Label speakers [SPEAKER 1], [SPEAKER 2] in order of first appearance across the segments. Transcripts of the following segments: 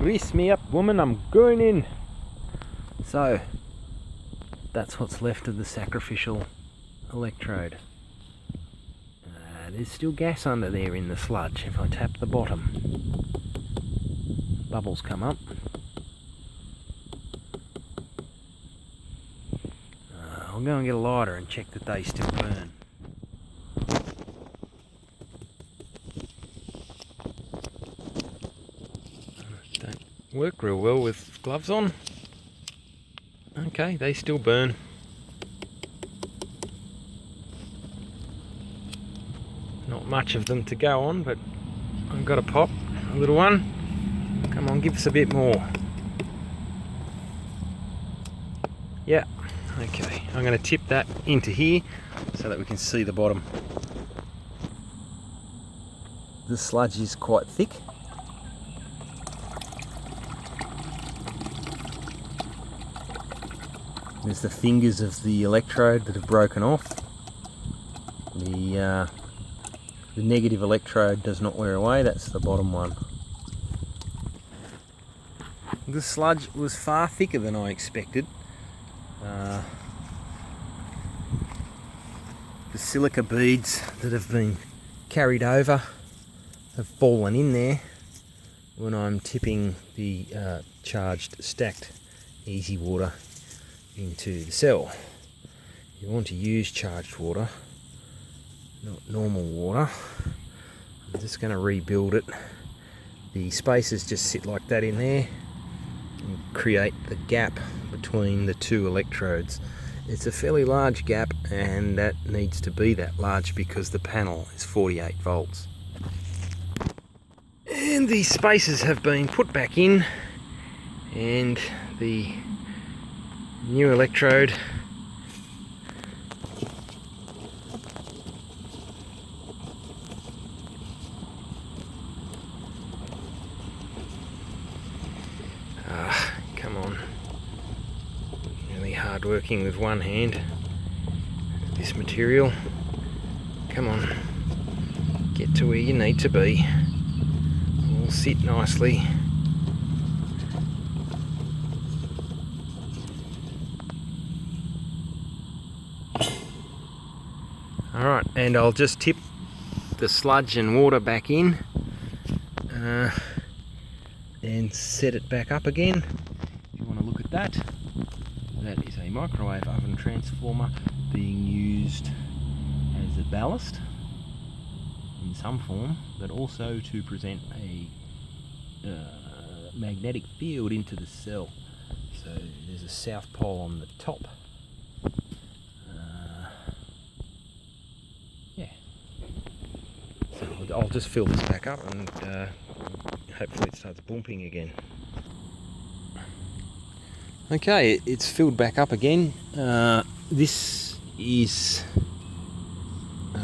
[SPEAKER 1] Grease me up, woman, I'm going in. So, that's what's left of the sacrificial electrode. There's still gas under there in the sludge. If I tap the bottom, bubbles come up. I'll go and get a lighter and check that they still burn. Don't work real well with gloves on. Okay, they still burn. Not much of them to go on, but I've got a pop, a little one. Come on, give us a bit more. Yeah, okay. I'm going to tip that into here so that we can see the bottom. The sludge is quite thick. There's the fingers of the electrode that have broken off. The negative electrode does not wear away, that's the bottom one. The sludge was far thicker than I expected. The silica beads that have been carried over have fallen in there when I'm tipping the charged stacked easy water into the cell. You want to use charged water, not normal water. I'm just going to rebuild it. The spacers just sit like that in there and create the gap between the two electrodes. It's a fairly large gap, and that needs to be that large because the panel is 48 volts. And the spacers have been put back in, and the new electrode come on, really hard working with one hand, this material. Come on, get to where you need to be, all sit nicely. Alright, and I'll just tip the sludge and water back in and set it back up again. If you want to look at that, that is a microwave oven transformer being used as a ballast in some form, but also to present a magnetic field into the cell. So there's a south pole on the top. I'll just fill this back up and hopefully it starts boomping again. Okay, it's filled back up again. This is...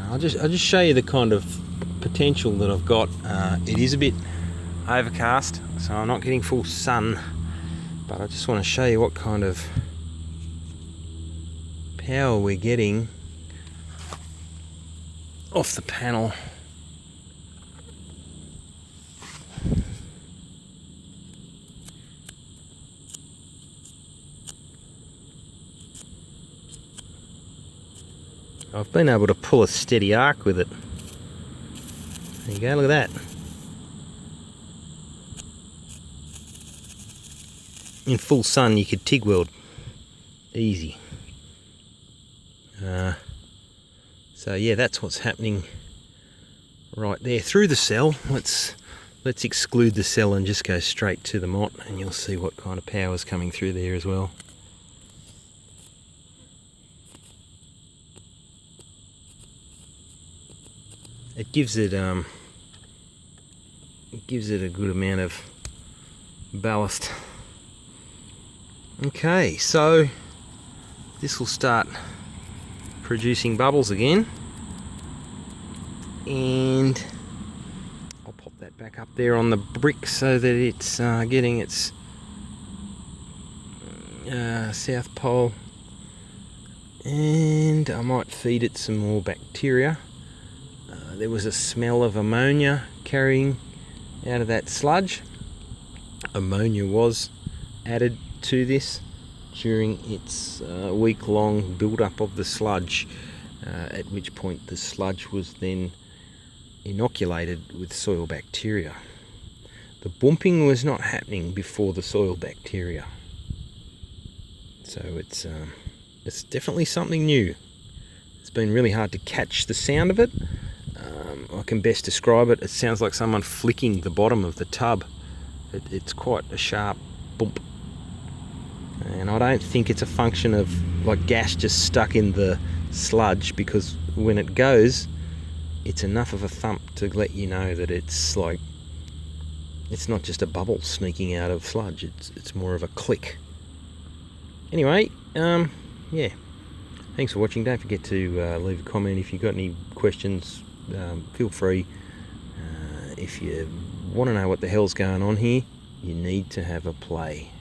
[SPEAKER 1] I'll just show you the kind of potential that I've got. It is a bit overcast, so I'm not getting full sun, but I just want to show you what kind of power we're getting off the panel. I've been able to pull a steady arc with it. There you go, look at that. In full sun you could TIG weld. Easy. So yeah, that's what's happening right there through the cell. Let's exclude the cell and just go straight to the mott, and you'll see what kind of power is coming through there as well. It gives it a good amount of ballast. Okay, so this will start producing bubbles again, and I'll pop that back up there on the brick so that it's getting its south pole, and I might feed it some more bacteria. There was a smell of ammonia carrying out of that sludge. ammonia was added to this during its week-long build-up of the sludge, at which point the sludge was then inoculated with soil bacteria. The boomping was not happening before the soil bacteria. So it's definitely something new. It's been really hard to catch the sound of it. I can best describe it. It sounds like someone flicking the bottom of the tub. It's quite a sharp bump. And I don't think it's a function of like gas just stuck in the sludge, because when it goes, it's enough of a thump to let you know that it's not just a bubble sneaking out of sludge. It's more of a click. Anyway, yeah. Thanks for watching. Don't forget to leave a comment if you've got any questions. Feel free. If you want to know what the hell's going on here, you need to have a play.